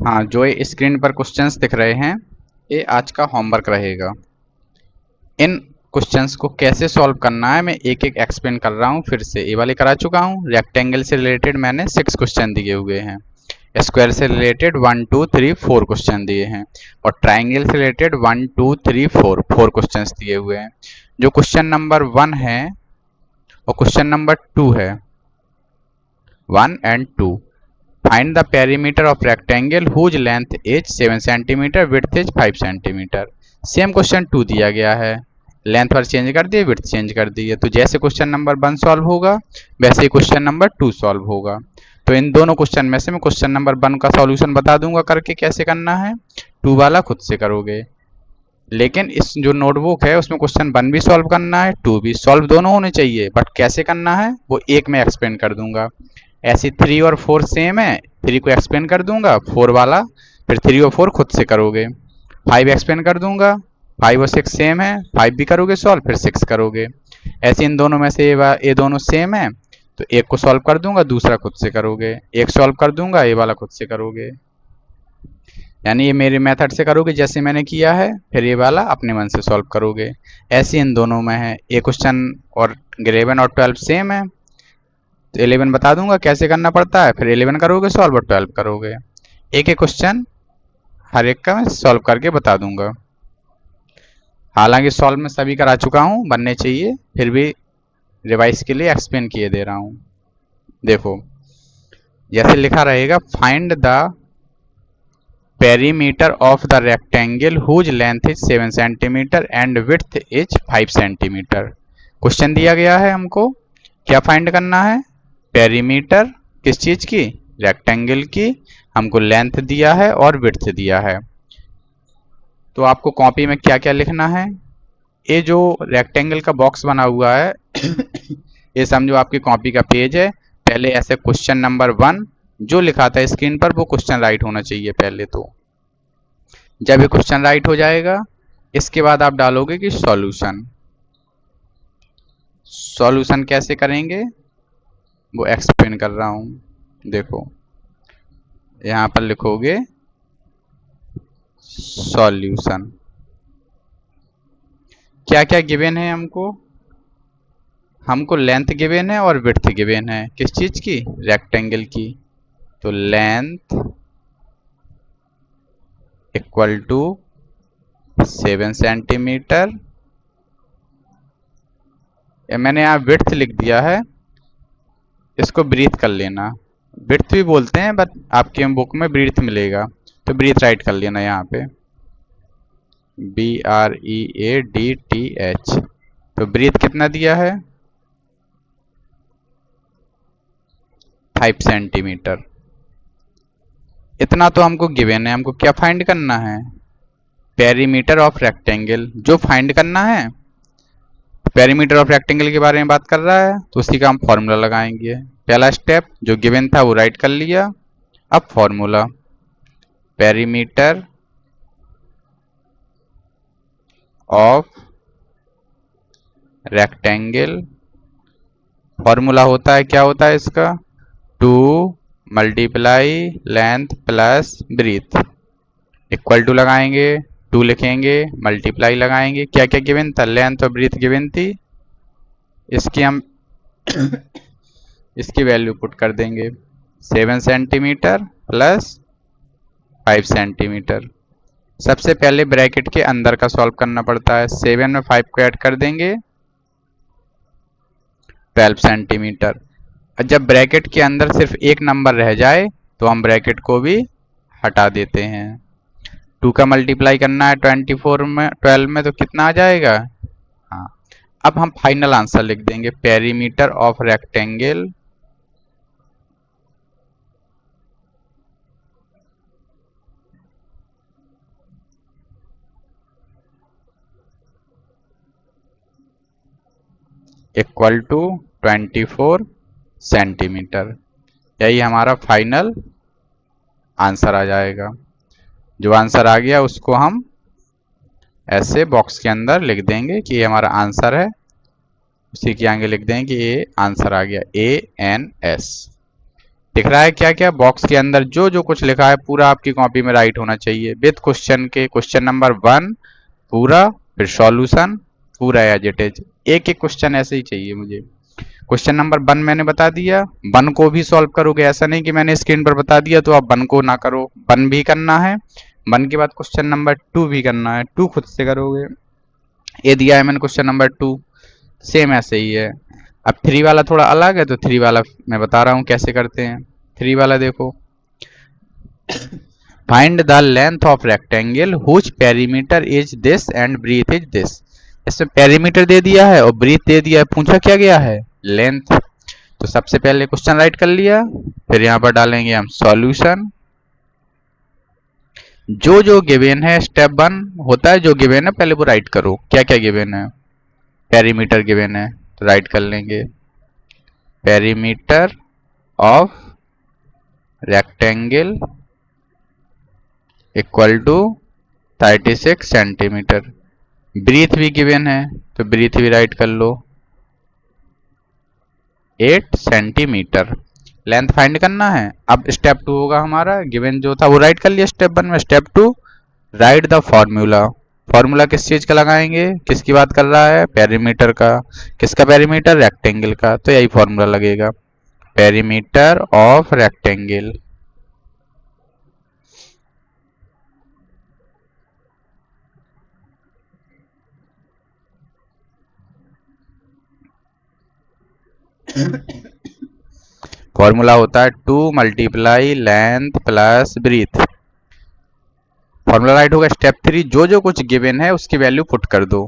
हाँ, जो ये स्क्रीन पर क्वेश्चंस दिख रहे हैं ये आज का होमवर्क रहेगा। इन क्वेश्चंस को कैसे सॉल्व करना है मैं एक एक एक्सप्लेन कर रहा हूँ। फिर से ये वाले करा चुका हूँ। रेक्टेंगल से रिलेटेड मैंने 6 क्वेश्चन दिए हुए हैं। स्क्वायर से रिलेटेड 1 2 3 4 क्वेश्चन दिए हैं और ट्राइंगल से रिलेटेड 1 2 3 4 क्वेश्चंस दिए हुए हैं। जो क्वेश्चन नंबर 1 है और क्वेश्चन नंबर 2 है, 1 and 2, find the perimeter of rectangle whose length is 7 cm, width is 5 cm। Same question 2 दिया गया है, लेंथ पर चेंज कर दिए, विड्थ चेंज कर दिए। तो जैसे क्वेश्चन नंबर 1 सॉल्व होगा वैसे ही क्वेश्चन नंबर 2 सॉल्व होगा। तो इन दोनों क्वेश्चन में से मैं क्वेश्चन नंबर 1 का सॉल्यूशन बता दूंगा करके कैसे करना है, 2 वाला खुद से करोगे। लेकिन इस जो नोटबुक है उसमें क्वेश्चन 1 भी सॉल्व करना है, 2 भी सॉल्व, दोनों होने चाहिए, बट कैसे करना है वो एक में एक्सप्लेन कर दूंगा। ऐसे 3 और 4 सेम है, 3 को एक्सप्लेन कर दूंगा, 4 वाला फिर 3 और 4 खुद से करोगे। 5 एक्सप्लेन कर दूंगा, 5 और 6 सेम है, 5 भी करोगे सॉल्व, फिर 6 करोगे। ऐसे इन दोनों में से ये दोनों सेम है तो एक को सॉल्व कर दूंगा, दूसरा खुद से करोगे, एक सॉल्व कर दूंगा, ये वाला खुद से करोगे। यानी ये मेरे मेथड से करोगे जैसे मैंने किया है, फिर ये वाला अपने मन से सॉल्व करोगे। ऐसे इन दोनों में है। ये क्वेश्चन और 11 और 12 सेम है तो 11 बता दूंगा कैसे करना पड़ता है, फिर 11 करोगे सॉल्व और 12 करोगे। एक एक क्वेश्चन हर एक का मैं सॉल्व करके बता दूंगा। हालांकि सॉल्व में सभी करा चुका हूँ, बनने चाहिए, फिर भी रिवाइज के लिए एक्सप्लेन किए दे रहा हूँ। देखो जैसे लिखा रहेगा, find the perimeter of the rectangle whose length is 7 centimetre and width is 5 centimetre. Question दिया गया है, हमको क्या फाइंड करना है, पेरीमीटर किस चीज की, रेक्टेंगल की। हमको लेंथ दिया है और विड्थ दिया है। तो आपको कॉपी में क्या क्या लिखना है, ये जो रेक्टेंगल का बॉक्स बना हुआ है ये समझो आपकी कॉपी का पेज है। पहले ऐसे क्वेश्चन नंबर 1 जो लिखा था स्क्रीन पर वो क्वेश्चन राइट होना चाहिए पहले। तो जब ये क्वेश्चन राइट हो जाएगा इसके बाद आप डालोगे कि सॉल्यूशन। सॉल्यूशन कैसे करेंगे वो एक्सप्लेन कर रहा हूं। देखो यहां पर लिखोगे सॉल्यूशन। क्या क्या गिवन है हमको लेंथ गिवन है और विड्थ गिवन है, किस चीज की, रेक्टेंगल की। तो लेंथ इक्वल टू 7 सेंटीमीटर, मैंने यहाँ विड्थ लिख दिया है, इसको ब्रीथ कर लेना। विड्थ भी बोलते हैं बट आपके बुक में ब्रीथ मिलेगा तो ब्रीथ राइट कर लेना यहाँ पे, BREADTH। तो ब्रीथ कितना दिया है, 5 सेंटीमीटर। इतना तो हमको गिवन है, हमको क्या फाइंड करना है, पेरीमीटर ऑफ रेक्टेंगल। जो फाइंड करना है, पेरीमीटर ऑफ रेक्टेंगल के बारे में बात कर रहा है तो उसी का हम फॉर्मूला लगाएंगे। पहला स्टेप जो गिवन था वो राइट कर लिया, अब formula perimeter of rectangle. Formula होता है, क्या होता है इसका, 2 multiply length plus breadth equal to लगाएंगे, 2 लिखेंगे, मल्टीप्लाई लगाएंगे, क्या क्या गिवन था, लेंथ और ब्रीथ गिवन थी, इसकी हम इसकी वैल्यू पुट कर देंगे, 7 सेंटीमीटर प्लस 5 सेंटीमीटर। सबसे पहले ब्रैकेट के अंदर का सॉल्व करना पड़ता है, 7 में 5 को ऐड कर देंगे, 12 सेंटीमीटर। जब ब्रैकेट के अंदर सिर्फ एक नंबर रह जाए तो हम ब्रैकेट को भी हटा देते हैं। 2 का मल्टीप्लाई करना है 24 में, 12 में, तो कितना आ जाएगा। हाँ, अब हम फाइनल आंसर लिख देंगे, perimeter of rectangle equal to 24 centimetre. यही हमारा फाइनल आंसर आ जाएगा। जो आंसर आ गया उसको हम ऐसे बॉक्स के अंदर लिख देंगे कि ये हमारा आंसर है, उसी के आगे लिख देंगे कि ये आंसर आ गया ANS। दिख रहा है क्या क्या बॉक्स के अंदर जो जो कुछ लिखा है पूरा आपकी कॉपी में राइट होना चाहिए विद क्वेश्चन के क्वेश्चन नंबर 1 पूरा, फिर सॉल्यूशन पूरा एज इट इज। एक एक क्वेश्चन ऐसे ही चाहिए मुझे। क्वेश्चन नंबर 1 मैंने बता दिया, 1 को भी सॉल्व करोगे, ऐसा नहीं कि मैंने स्क्रीन पर बता दिया तो आप 1 को ना करो, 1 भी करना है। 1 के बाद क्वेश्चन नंबर 2 भी करना है, 2 खुद से करोगे। ये दिया है मैंने क्वेश्चन नंबर 2, सेम ऐसे ही है। अब 3 वाला थोड़ा अलग है तो 3 वाला मैं बता रहा हूँ कैसे करते हैं। 3 वाला देखो, find the length of rectangle which perimeter is this and breadth is this. इसमें पेरीमीटर दे दिया है और ब्रीथ दे दिया है, पूछा क्या गया है लेंथ। तो सबसे पहले क्वेश्चन राइट कर लिया, फिर यहाँ पर डालेंगे हम सॉल्यूशन। जो जो गिवन है स्टेप 1 होता है, जो गिवन है पहले वो राइट करो, क्या क्या गिवन है। पेरीमीटर गिवन है तो राइट कर लेंगे, perimeter of rectangle equal to 36 centimetre. Breadth भी गिवन है तो ब्रीथ भी राइट कर लो 8 सेंटीमीटर। लेंथ फाइंड करना है। अब स्टेप 2 होगा हमारा, गिवन जो था वो राइट कर लिया स्टेप 1 में। Step 2 right the formula. Formula किस चीज का लगाएंगे, किसकी बात कर रहा है, पेरीमीटर का। किसका पेरीमीटर, रेक्टेंगल का, तो यही फॉर्मूला लगेगा, पेरीमीटर ऑफ रेक्टेंगल। फॉर्मूला होता है 2 multiply length plus breadth. Formula right होगा। स्टेप 3 जो जो कुछ गिवन है उसकी वैल्यू पुट कर दो।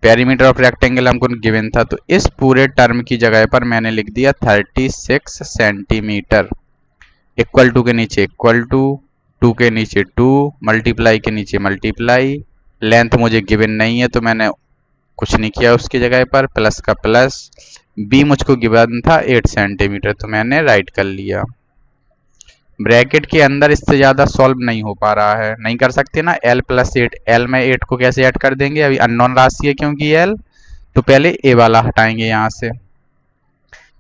पेरीमीटर ऑफ रेक्टेंगल हमको गिवन था तो इस पूरे टर्म की जगह पर मैंने लिख दिया 36 सेंटीमीटर। इक्वल टू के नीचे इक्वल टू, 2 के नीचे 2, मल्टीप्लाई के नीचे मल्टीप्लाई। लेंथ मुझे गिवन नहीं है तो मैंने कुछ नहीं किया उसकी जगह पर, प्लस का प्लस। बी मुझको गिवन था 8 सेंटीमीटर तो मैंने राइट कर लिया। ब्रैकेट के अंदर इससे ज़्यादा सॉल्व नहीं हो पा रहा है, नहीं कर सकते ना। l प्लस 8, l में 8 को कैसे ऐड कर देंगे, अभी अननोन राशि है क्योंकि l, तो पहले a वाला हटाएंगे यहाँ से।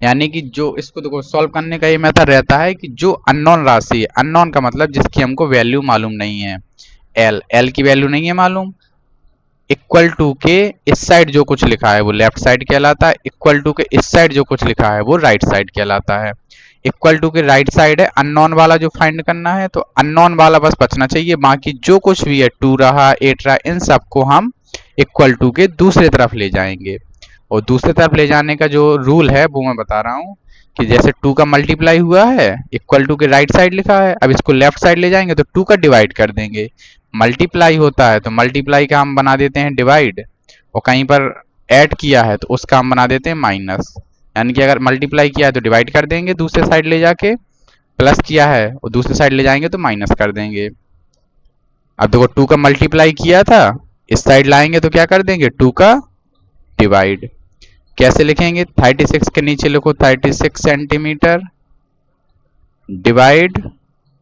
यानी कि जो इसको देखो सॉल्व करने का ये मेथड रहता है कि जो अननोन राशि है, अननोन का मतलब जिसकी हमको वैल्यू मालूम नहीं है, l की वैल्यू नहीं है मालूम, इक्वल टू के इस साइड जो कुछ लिखा है वो लेफ्ट साइड कहलाता है, इक्वल टू के इस साइड जो कुछ लिखा है वो राइट साइड कहलाता है। इक्वल टू के राइट साइड है अननोन वाला जो फाइंड करना है, तो अननोन वाला बस बचना चाहिए, बाकी जो कुछ भी है 2 रहा 8 रहा इन सबको हम इक्वल टू के दूसरी तरफ ले जाएंगे। और दूसरी तरफ ले जाने का जो रूल है वो मैं बता रहा हूँ कि जैसे 2 का मल्टीप्लाई हुआ है, इक्वल टू के राइट साइड लिखा है, अब इसको लेफ्ट साइड ले जाएंगे तो 2 का डिवाइड कर देंगे। मल्टीप्लाई होता है तो मल्टीप्लाई का हम बना देते हैं डिवाइड, और कहीं पर ऐड किया है तो उसका हम बना देते हैं माइनस। यानी कि अगर मल्टीप्लाई किया है तो डिवाइड कर देंगे दूसरे साइड ले जाके, प्लस किया है और दूसरे साइड ले जाएंगे तो माइनस कर देंगे। अब देखो 2 का मल्टीप्लाई किया था, इस साइड लाएंगे तो क्या कर देंगे 2 का डिवाइड। कैसे लिखेंगे, 36 के नीचे लिखो 36 सेंटीमीटर डिवाइड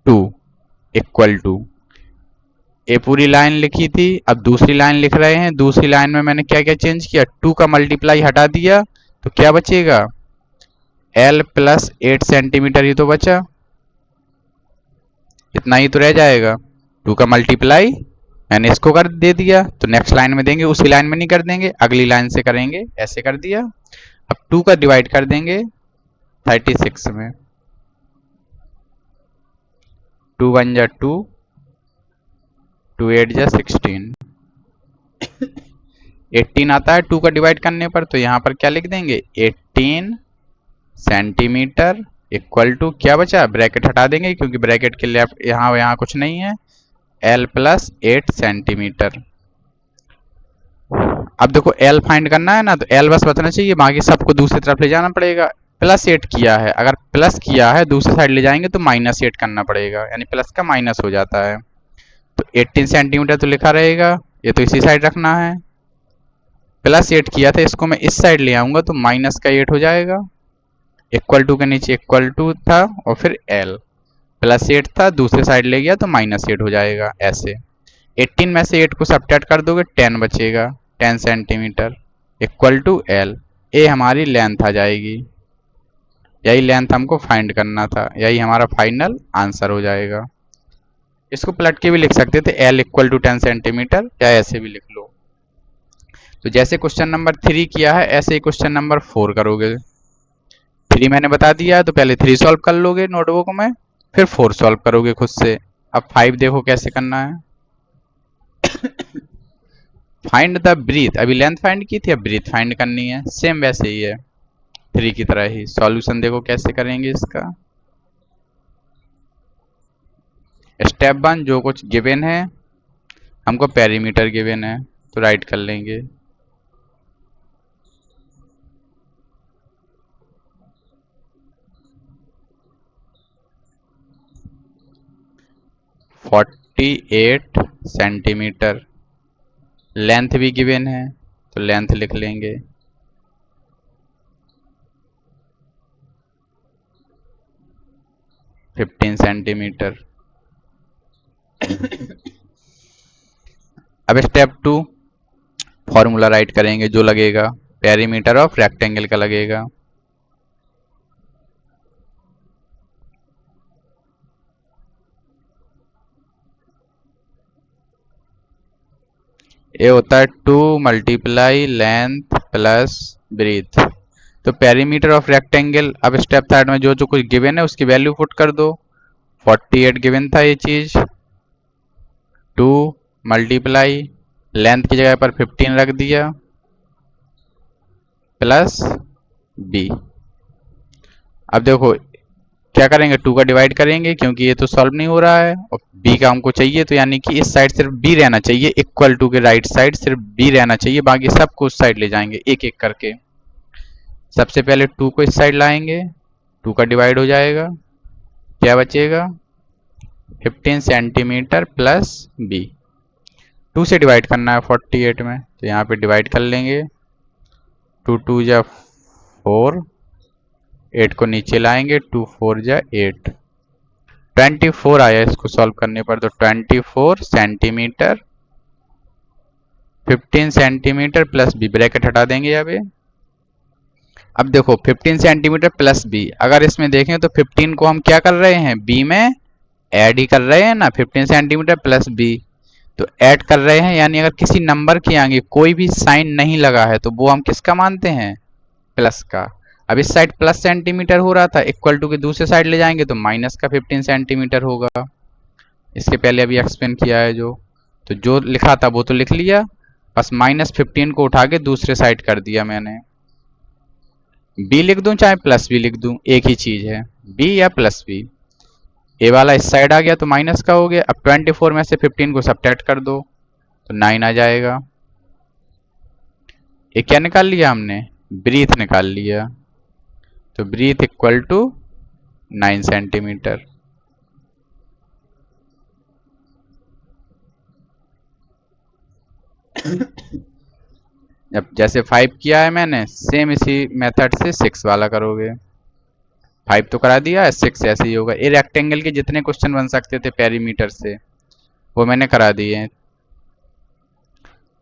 2 इक्वल टू, ये पूरी लाइन लिखी थी, अब दूसरी लाइन लिख रहे हैं। दूसरी लाइन में मैंने क्या क्या चेंज किया, 2 का मल्टीप्लाई हटा दिया तो क्या बचेगा, l प्लस 8 सेंटीमीटर ही तो बचा, इतना ही तो रह जाएगा। 2 का मल्टीप्लाई मैंने इसको कर दे दिया तो नेक्स्ट लाइन में देंगे, उसी लाइन में नहीं कर देंगे, अगली लाइन से करेंगे, ऐसे कर दिया। अब 2 का डिवाइड कर देंगे 36 में, 2 1 जा 2, 2 8 जा 16, 18 आता है 2 का डिवाइड करने पर, तो यहाँ पर क्या लिख देंगे 18 सेंटीमीटर इक्वल टू, क्या बचा, ब्रैकेट हटा देंगे क्योंकि ब्रैकेट के लेफ्ट यहाँ कुछ नहीं है, l प्लस 8 सेंटीमीटर। अब देखो l फाइंड करना है ना तो l बस बचना चाहिए, बाकी सबको दूसरी तरफ ले जाना पड़ेगा। प्लस 8 किया है, अगर प्लस किया है दूसरी साइड ले जाएंगे तो माइनस 8 करना पड़ेगा, यानी प्लस का माइनस हो जाता है। तो 18 सेंटीमीटर तो लिखा रहेगा, ये तो इसी साइड रखना है। प्लस 8 किया था, इसको मैं इस साइड ले आऊंगा तो माइनस का 8 हो जाएगा। इक्वल टू के नीचे इक्वल टू था और फिर l प्लस 8 था, दूसरे साइड ले गया तो माइनस 8 हो जाएगा। ऐसे 18 में से 8 को सब्ट्रैक्ट कर दोगे 10 बचेगा, 10 सेंटीमीटर इक्वल टू l, ये हमारी लेंथ आ जाएगी। यही लेंथ हमको फाइंड करना था, यही हमारा फाइनल आंसर हो जाएगा। इसको पलट के भी लिख सकते थे, L इक्वल टू 10 सेंटीमीटर, या ऐसे भी लिख लो। तो जैसे क्वेश्चन नंबर 3 किया है ऐसे ही क्वेश्चन नंबर 4 करोगे। 3 मैंने बता दिया है तो पहले 3 सॉल्व कर लोगे नोटबुक में, फिर 4 सॉल्व करोगे खुद से। अब 5 देखो कैसे करना है। फाइंड द ब्रीथ, अभी लेंथ फाइंड की थी, अब ब्रीथ फाइंड करनी है, सेम वैसे ही है 3 की तरह ही। सॉल्यूशन देखो कैसे करेंगे इसका। स्टेप 1, जो कुछ गिवन है, हमको पेरीमीटर गिवन है तो राइट कर लेंगे। Forty 48 centimetre. लेंथ भी गिवन है तो लेंथ लिख लेंगे। Fifteen centimetre. अब स्टेप 2, फॉर्मूला राइट करेंगे जो लगेगा, पेरीमीटर ऑफ रेक्टेंगल का लगेगा। ये होता है 2 मल्टीप्लाई लेंथ प्लस ब्रीथ। तो पेरीमीटर ऑफ रेक्टेंगल, अब स्टेप 3 में जो जो कुछ गिवन है उसकी वैल्यू पुट कर दो। 48 गिवन था ये चीज, 2 मल्टीप्लाई लेंथ की जगह पर 15 रख दिया प्लस बी। अब देखो क्या करेंगे, 2 का डिवाइड करेंगे क्योंकि ये तो सॉल्व नहीं हो रहा है और b का हमको चाहिए, तो यानी कि इस साइड सिर्फ b रहना चाहिए, इक्वल टू के राइट साइड सिर्फ b रहना चाहिए, बाकी सबको उस साइड ले जाएंगे एक एक करके। सबसे पहले 2 को इस साइड लाएंगे, 2 का डिवाइड हो जाएगा, क्या बचेगा 15 सेंटीमीटर प्लस b। 2 से डिवाइड करना है 48 में, तो यहाँ पे डिवाइड कर लेंगे, 2 2 जा 4, 8 को नीचे लाएंगे, 2 4 जा 8, 24 आया इसको सॉल्व करने पर। तो 24 centimetre, 15 centimetre plus B, bracket हटा देंगे यहाँ पे। अब देखो 15 सेंटीमीटर प्लस बी, अगर इसमें देखें तो 15 को हम क्या कर रहे हैं, बी में ऐड ही कर रहे हैं ना, 15 सेंटीमीटर प्लस बी तो ऐड कर रहे हैं, यानी अगर किसी नंबर के आगे कोई भी साइन नहीं लगा है तो वो हम किसका मानते हैं, प्लस का। अब इस साइड प्लस सेंटीमीटर हो रहा था, इक्वल टू के दूसरे साइड ले जाएंगे तो माइनस का 15 सेंटीमीटर होगा। इसके पहले अभी एक्सप्लेन किया है तो जो लिखा था वो तो लिख लिया, बस -15 को उठा के दूसरे साइड कर दिया मैंने। बी लिख दूं चाहे प्लस बी लिख दूं, एक ही चीज है, बी या प्लस बी। ए वाला इस साइड आ गया तो माइनस का हो गया। अब 24 में से 15 को सब्ट्रैक्ट कर दो तो 9 आ जाएगा। ये क्या निकाल लिया हमने, ब्रीथ निकाल लिया। तो ब्रीथ इक्वल टू 9 सेंटीमीटर। जब जैसे 5 किया है मैंने, सेम इसी मेथड से 6 वाला करोगे। 5 तो करा दिया है, 6 ऐसे ही होगा। ये रेक्टेंगल के जितने क्वेश्चन बन सकते थे पेरीमीटर से वो मैंने करा दिए हैं।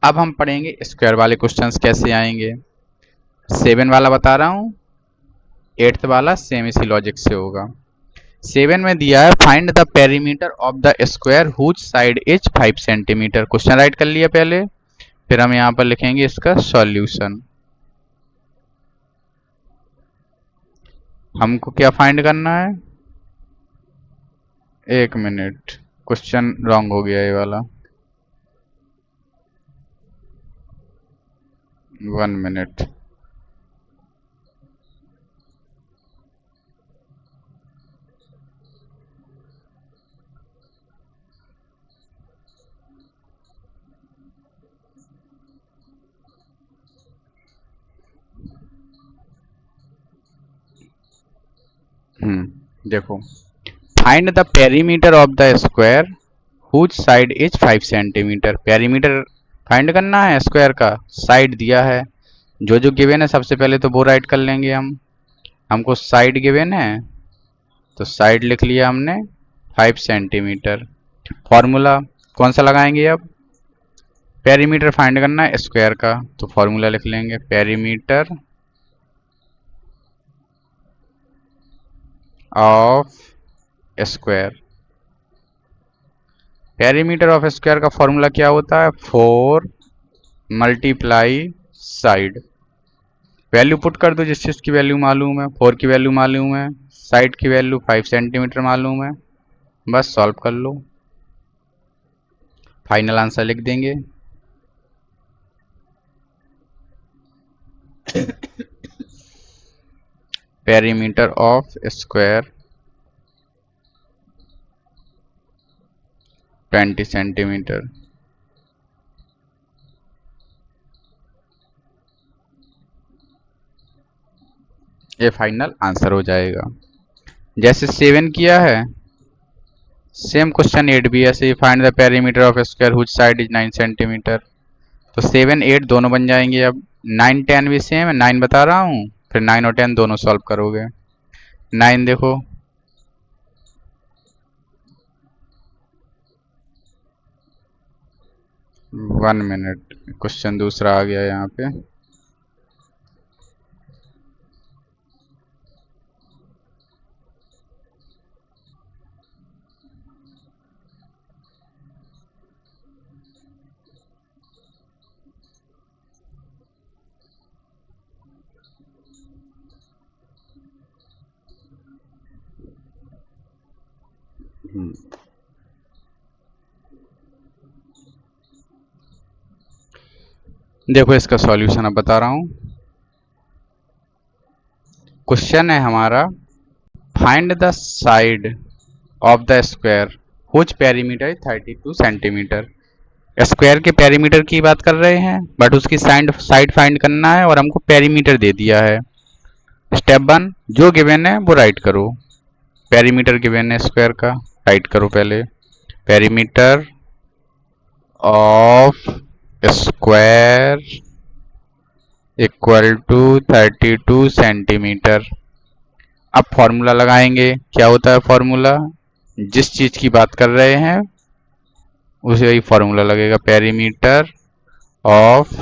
अब हम पढ़ेंगे स्क्वायर वाले क्वेश्चंस कैसे आएंगे। 7 वाला बता रहा हूँ, 8th वाला सेम इसी लॉजिक से होगा। 7 में दिया है find the perimeter of the square whose side is 5 centimetre. Question write कर लिया पहले, फिर हम यहाँ पर लिखेंगे इसका सॉल्यूशन। हमको क्या फाइंड करना है, 1 मिनट, क्वेश्चन रॉन्ग हो गया ये वाला, 1 मिनट। देखो, find the perimeter of the square whose side is 5 centimetre. Perimeter find करना है स्क्वायर का, साइड दिया है, जो जो गिवन है सबसे पहले तो वो राइट कर लेंगे हम। हमको साइड गिवन है तो साइड लिख लिया हमने 5 सेंटीमीटर। फॉर्मूला कौन सा लगाएंगे, अब पेरीमीटर फाइंड करना है स्क्वायर का, तो फॉर्मूला लिख लेंगे perimeter of square. Perimeter of square का फॉर्मूला क्या होता है? 4 मल्टीप्लाई साइड। वैल्यू पुट कर दो जिस चीज की वैल्यू मालूम है। 4 की वैल्यू मालूम है, साइड की वैल्यू 5 सेंटीमीटर मालूम है, बस सॉल्व कर लो, फाइनल आंसर लिख देंगे। Perimeter of square 20 centimetre. ये फाइनल आंसर हो जाएगा। जैसे 7 किया है, सेम क्वेश्चन 8 भी ऐसे ही, find the perimeter of square whose side is 9 centimetre. तो 7 8 दोनों बन जाएंगे। अब 9 10 भी सेम है, 9 बता रहा हूँ, फिर 9 और 10 दोनों सॉल्व करोगे। 9 देखो, 1 मिनट, क्वेश्चन दूसरा आ गया यहाँ पे। देखो इसका सॉल्यूशन अब बता रहा हूँ। क्वेश्चन है हमारा, find the side of the square whose perimeter is 32 centimetre. Square के पेरीमीटर की बात कर रहे हैं, बट उसकी साइड फाइंड करना है और हमको पेरीमीटर दे दिया है। स्टेप 1, जो गिवन है वो राइट करो। पेरीमीटर गिवन है स्क्वायर का, राइट करो पहले। Perimeter of square equal to 32 centimetre. अब फॉर्मूला लगाएंगे। क्या होता है फॉर्मूला? जिस चीज की बात कर रहे हैं उसे ही फॉर्मूला लगेगा। पेरीमीटर ऑफ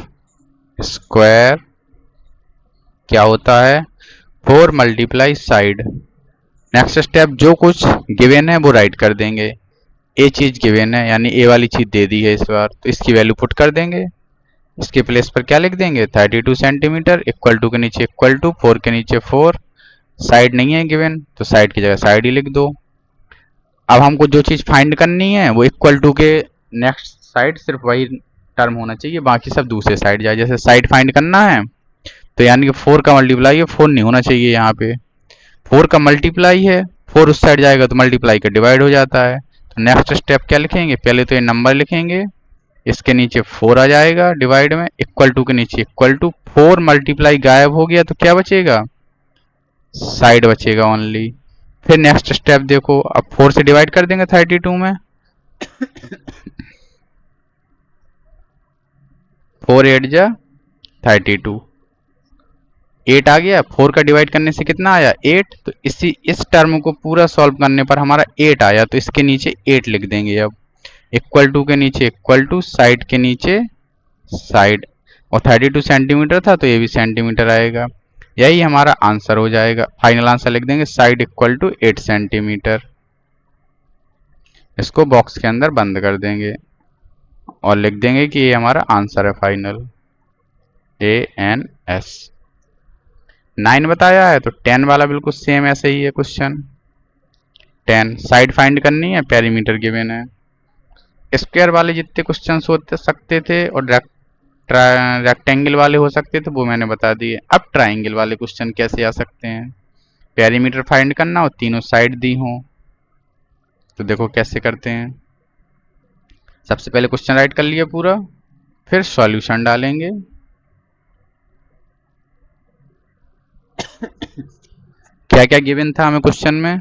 स्क्वायर क्या होता है? 4 मल्टीप्लाई साइड। नेक्स्ट स्टेप, जो कुछ गिवन है वो राइट कर देंगे। ए चीज गिवन है, यानी ए वाली चीज दे दी है इस बार, तो इसकी वैल्यू पुट कर देंगे। इसके प्लेस पर क्या लिख देंगे? 32 सेंटीमीटर इक्वल टू के नीचे इक्वल टू, 4 के नीचे 4। साइड नहीं है गिवन, तो साइड की जगह साइड ही लिख दो। अब हमको जो चीज फाइंड करनी है वो इक्वल टू के नेक्स्ट साइड सिर्फ वही टर्म होना चाहिए, बाकी सब दूसरे साइड जाए। जैसे साइड फाइंड करना है तो यानी कि 4 का मल्टीप्लाई है, 4 नहीं होना चाहिए यहाँ पे, 4 का मल्टीप्लाई है, 4 उस साइड जाएगा तो मल्टीप्लाई का डिवाइड हो जाता है। तो नेक्स्ट स्टेप क्या लिखेंगे? पहले तो ये नंबर लिखेंगे, इसके नीचे 4 आ जाएगा डिवाइड में, इक्वल टू के नीचे इक्वल टू। 4 मल्टीप्लाई गायब हो गया तो क्या बचेगा? साइड बचेगा ओनली। फिर नेक्स्ट स्टेप देखो, अब 4 से डिवाइड कर देंगे 32 में, 4 8 जा 32, 8 आ गया। 4 का डिवाइड करने से कितना आया? 8। तो इस टर्म को पूरा सॉल्व करने पर हमारा 8 आया, तो इसके नीचे 8 लिख देंगे। अब इक्वल टू के नीचे इक्वल टू, साइड के नीचे साइड, और 32 सेंटीमीटर था तो ये भी सेंटीमीटर आएगा। यही हमारा आंसर हो जाएगा। फाइनल आंसर लिख देंगे, साइड इक्वल टू 8 सेंटीमीटर। इसको बॉक्स के अंदर बंद कर देंगे और लिख देंगे कि ये हमारा आंसर है फाइनल, ANS। 9 बताया है तो 10 वाला बिल्कुल सेम ऐसे ही है क्वेश्चन। 10 साइड फाइंड करनी है, पेरीमीटर गिवन है। स्क्वायर वाले जितने क्वेश्चन होते सकते थे और रेक्टेंगल वाले हो सकते थे वो मैंने बता दिए। अब ट्राइंगल वाले क्वेश्चन कैसे आ सकते हैं? पेरीमीटर फाइंड करना और तीनों साइड दी हो, तो देखो कैसे करते हैं। सबसे पहले क्वेश्चन राइट कर लिया पूरा, फिर सॉल्यूशन डालेंगे। क्या क्या गिवन था हमें क्वेश्चन में?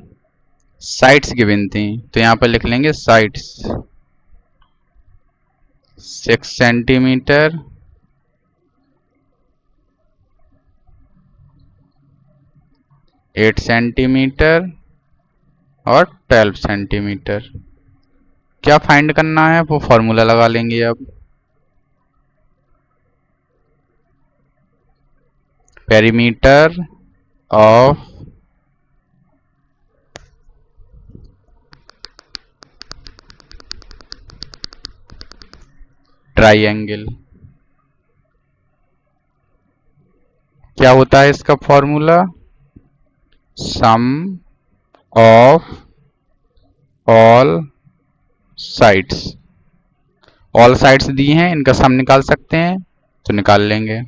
साइड्स गिवन थी, तो यहाँ पर लिख लेंगे साइड्स 6 सेंटीमीटर, 8 सेंटीमीटर और 12 सेंटीमीटर। क्या फाइंड करना है वो फॉर्मूला लगा लेंगे। अब पेरीमीटर ऑफ ट्राइंगल। क्या होता है इसका formula? Sum of all sides. All sides दी हैं, इनका सम निकाल सकते हैं तो निकाल लेंगे।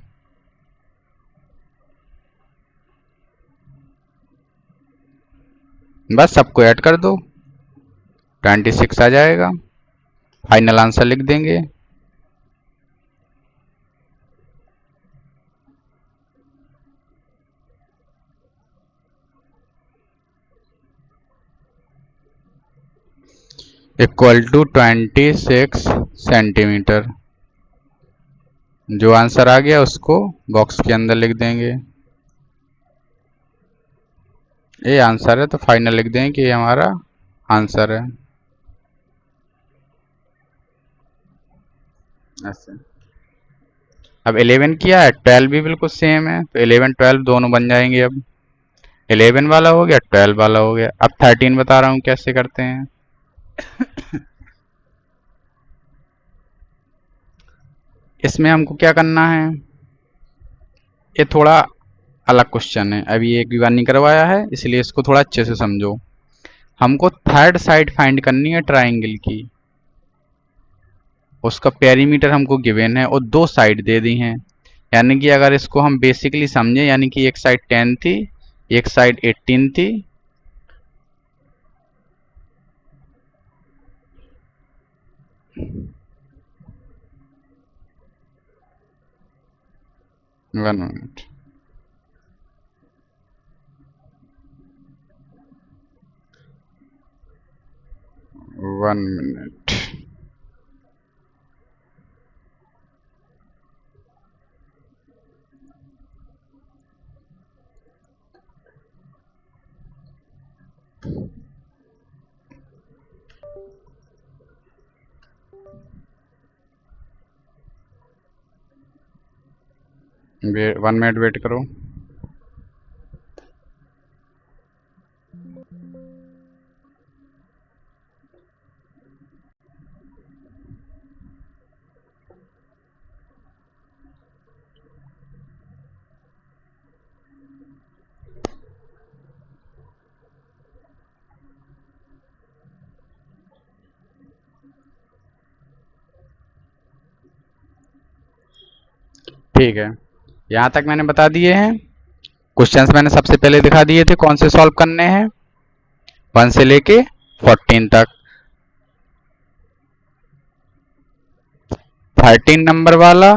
बस सबको ऐड कर दो, 26 आ जाएगा। फाइनल आंसर लिख देंगे। Equal to 26 centimetre. जो आंसर आ गया उसको बॉक्स के अंदर लिख देंगे। ये आंसर है तो फाइनल लिख देंगे कि ये हमारा आंसर है। ऐसे अब 11 किया है, 12 भी बिल्कुल सेम है, तो 11 12 दोनों बन जाएंगे। अब 11 वाला हो गया, 12 वाला हो गया। अब 13 बता रहा हूँ कैसे करते हैं। इसमें हमको क्या करना है, ये थोड़ा अलग क्वेश्चन है, अभी एक भी बार नहीं करवाया है, इसलिए इसको थोड़ा अच्छे से समझो। हमको थर्ड साइड फाइंड करनी है ट्राइंगल की। उसका पेरीमीटर हमको गिवन है और दो साइड दे दी हैं। यानी कि अगर इसको हम बेसिकली समझें, यानी कि एक साइड 10 थी, एक साइड 18 थी, one minute, one minute. One minute wait करो। ठीक है, यहाँ तक मैंने बता दिए हैं। क्वेश्चंस मैंने सबसे पहले दिखा दिए थे कौन से सॉल्व करने हैं, 1 से लेके 14 तक। 13 नंबर वाला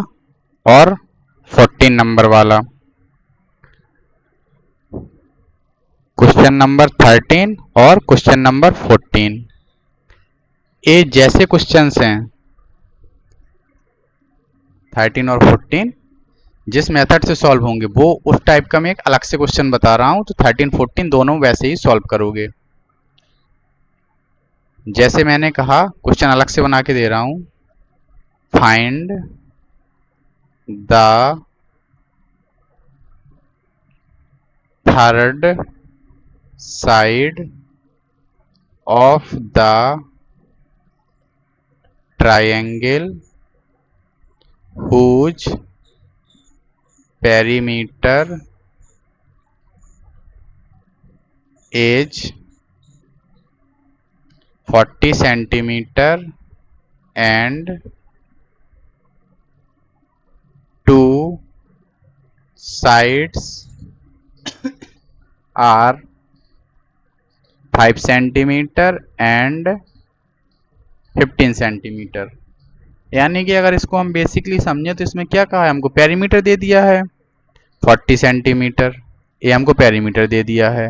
और 14 नंबर वाला। क्वेश्चन नंबर 13 और क्वेश्चन नंबर 14, ये जैसे क्वेश्चंस हैं 13 और 14 जिस मेथड से सॉल्व होंगे वो उस टाइप का मैं एक अलग से क्वेश्चन बता रहा हूं, तो 13 14 दोनों वैसे ही सॉल्व करोगे। जैसे मैंने कहा क्वेश्चन अलग से बना के दे रहा हूं। Find the third side of the triangle whose perimeter is 40 centimeter and two sides are 5 centimeter and 15 centimetre. यानी कि अगर इसको हम बेसिकली समझे तो इसमें क्या कहा है, हमको पेरीमीटर दे दिया है 40 सेंटीमीटर, ये हमको पेरीमीटर दे दिया है,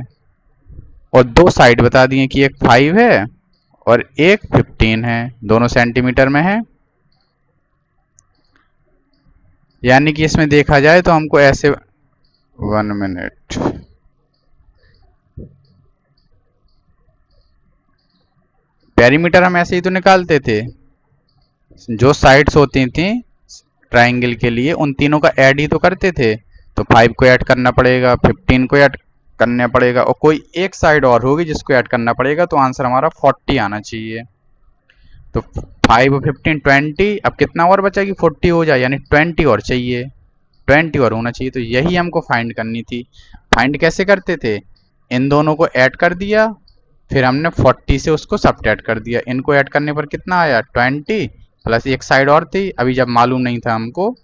और दो साइड बता दिए कि एक 5 है और एक 15 है, दोनों सेंटीमीटर में है। यानी कि इसमें देखा जाए तो हमको ऐसे, 1 मिनट, पेरीमीटर हम ऐसे ही तो निकालते थे, जो साइड्स होती थी ट्राइंगल के लिए उन तीनों का ऐड ही तो करते थे। तो 5 को ऐड करना पड़ेगा, 15 को ऐड करना पड़ेगा, और कोई एक साइड और होगी जिसको ऐड करना पड़ेगा, तो आंसर हमारा 40 आना चाहिए। तो 5 और 15 20, अब कितना और बचा कि 40 हो जाए, यानी 20 और चाहिए, 20 और होना चाहिए। तो यही हमको फाइंड करनी थी। फाइंड कैसे करते थे, इन दोनों को ऐड कर दिया, फिर हमने 40 से उसको सब्ट्रैक्ट कर दिया। इनको ऐड करने पर कितना आया 20, प्लस एक साइड और थी, अभी जब मालूम नहीं था हमको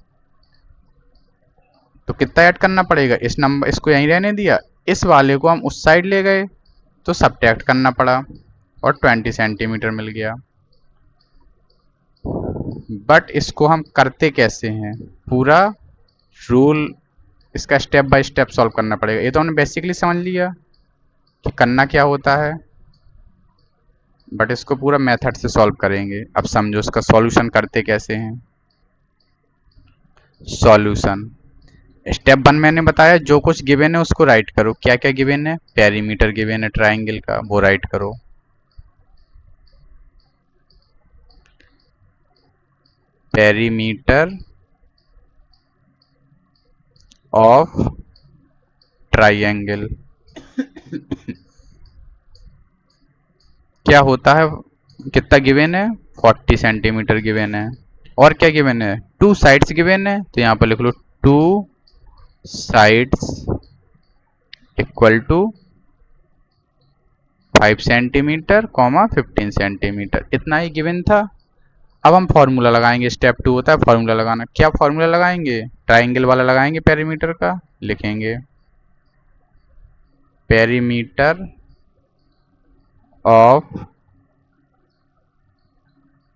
तो कितना ऐड करना पड़ेगा, इस नंबर इसको यहीं रहने दिया, इस वाले को हम उस साइड ले गए तो सब्ट्रैक्ट करना पड़ा और 20 सेंटीमीटर मिल गया। बट इसको हम करते कैसे हैं, पूरा रूल इसका स्टेप बाय स्टेप सॉल्व करना पड़ेगा। ये तो हमने बेसिकली समझ लिया कि करना क्या होता है, बट इसको पूरा मेथड से सॉल्व करेंगे। अब समझो इसका सॉल्यूशन करते कैसे हैं। सॉल्यूशन स्टेप 1 मैंने बताया, जो कुछ गिवन है उसको राइट करो। क्या क्या गिवन है, पेरीमीटर गिवन है ट्राइंगल का, वो राइट करो। पेरीमीटर ऑफ ट्राइंगल क्या होता है, कितना गिवन है, 40 सेंटीमीटर गिवन है। और क्या गिवन है, 2 साइड्स गिवन है, तो यहाँ पर लिख लो 2 sides equal to 5 centimetre, 15 centimetre, इतना ही गिवन था। अब हम फॉर्मूला लगाएंगे, स्टेप 2 होता है फॉर्मूला लगाना। क्या फॉर्मूला लगाएंगे, ट्राइंगल वाला लगाएंगे पेरीमीटर का। लिखेंगे पेरीमीटर ऑफ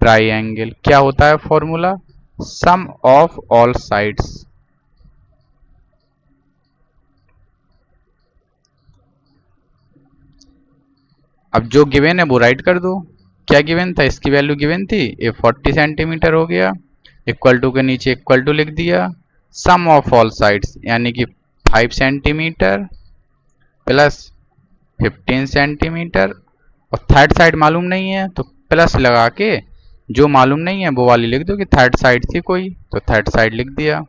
ट्राइंगल, क्या होता है formula, sum of all sides. अब जो गिवन है वो राइट कर दो। क्या गिवन था, इसकी वैल्यू गिवन थी, ये 40 सेंटीमीटर हो गया, इक्वल टू के नीचे इक्वल टू लिख दिया, सम ऑफ ऑल साइड्स यानी कि 5 सेंटीमीटर प्लस 15 सेंटीमीटर, और थर्ड साइड मालूम नहीं है तो प्लस लगा के जो मालूम नहीं है वो वाली लिख दो कि थर्ड साइड थी कोई, तो थर्ड साइड लिख दिया।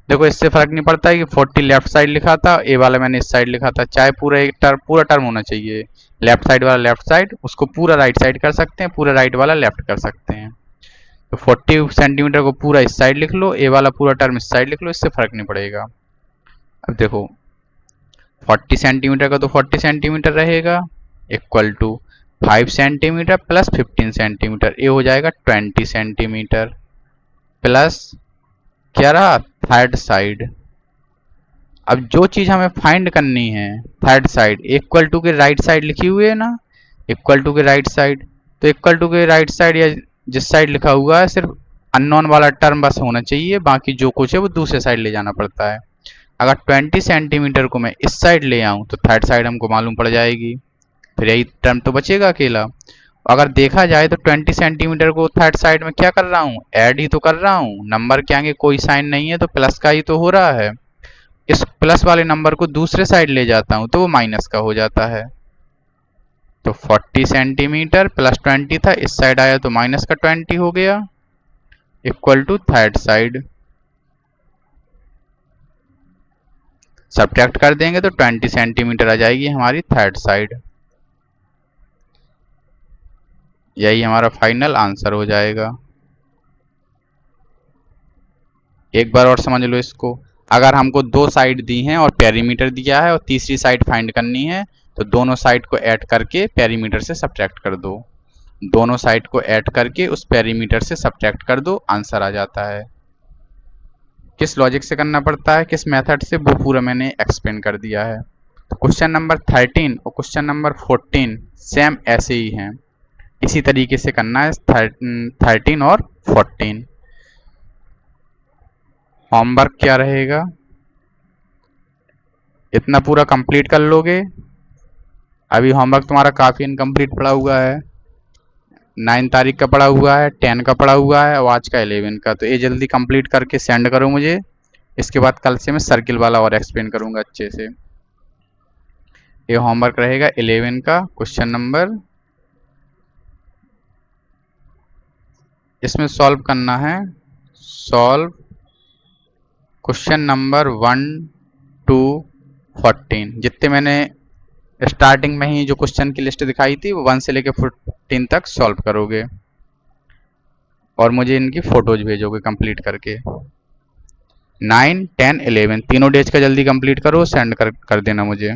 देखो इससे फर्क नहीं पड़ता है कि 40 लेफ्ट साइड लिखा था, ए वाला मैंने इस साइड लिखा था, चाहे पूरा टर्म होना चाहिए। लेफ्ट साइड वाला लेफ्ट साइड, उसको पूरा राइट साइड कर सकते हैं, पूरा राइट वाला लेफ्ट कर सकते हैं। तो 40 सेंटीमीटर को पूरा इस साइड लिख लो, ए वाला पूरा टर्म इस साइड लिख लो, इससे फर्क नहीं पड़ेगा। अब देखो 40 सेंटीमीटर का तो 40 सेंटीमीटर रहेगा, equal to 5 centimetre plus 15 centimetre, ये हो जाएगा 20 सेंटीमीटर, प्लस क्या रहा थर्ड साइड। अब जो चीज हमें फाइंड करनी है, थर्ड साइड इक्वल टू के राइट साइड लिखी हुई है ना, इक्वल टू के राइट साइड, तो इक्वल टू के राइट साइड या जिस साइड लिखा हुआ है सिर्फ अननोन वाला टर्म बस होना चाहिए, बाकी जो कुछ है वो दूसरे साइड ले जाना पड़ता है। अगर 20 सेंटीमीटर को मैं इस साइड ले आऊं तो थर्ड साइड हमको मालूम पड़ जाएगी, फिर यही टर्म तो बचेगा अकेला। अगर देखा जाए तो 20 सेंटीमीटर को थर्ड साइड में क्या कर रहा हूँ, ऐड ही तो कर रहा हूँ, नंबर के आगे कोई साइन नहीं है तो प्लस का ही तो हो रहा है। इस प्लस वाले नंबर को दूसरे साइड ले जाता हूँ तो वो माइनस का हो जाता है। तो 40 सेंटीमीटर प्लस 20 था, इस साइड आया तो माइनस का 20 हो गया, equal to third side. Subtract कर देंगे तो 20 सेंटीमीटर आ जाएगी हमारी थर्ड साइड। यही हमारा फाइनल आंसर हो जाएगा। एक बार और समझ लो इसको, अगर हमको 2 साइड दी हैं और पेरीमीटर दिया है और तीसरी साइड फाइंड करनी है तो दोनों साइड को ऐड करके पेरीमीटर से सब्ट्रैक्ट कर दो, दोनों साइड को ऐड करके उस पेरीमीटर से सब्ट्रैक्ट कर दो, आंसर आ जाता है। किस लॉजिक से करना पड़ता है, किस मेथड से, वो पूरा मैंने एक्सप्लेन कर दिया है। तो क्वेश्चन नंबर 13 और क्वेश्चन नंबर 14 सेम ऐसे ही हैं, इसी तरीके से करना है 13 और 14। होमवर्क क्या रहेगा, इतना पूरा कंप्लीट कर लोगे। अभी होमवर्क तुम्हारा काफ़ी इनकम्प्लीट पड़ा हुआ है, 9 तारीख का पड़ा हुआ है, 10 का पड़ा हुआ है और आज का 11 का, तो ये जल्दी कंप्लीट करके सेंड करो मुझे। इसके बाद कल से मैं सर्किल वाला और एक्सप्लेन करूँगा अच्छे से। ये होमवर्क रहेगा 11 का क्वेश्चन नंबर, इसमें सॉल्व करना है, सॉल्व क्वेश्चन नंबर 1 to 14। जितने मैंने स्टार्टिंग में ही जो क्वेश्चन की लिस्ट दिखाई थी वो 1 से लेकर 14 तक सॉल्व करोगे। और मुझे इनकी फ़ोटोज़ भेजोगे कंप्लीट करके। 9, 10, 11 तीनों डेज का जल्दी कंप्लीट करो, सेंड कर देना मुझे।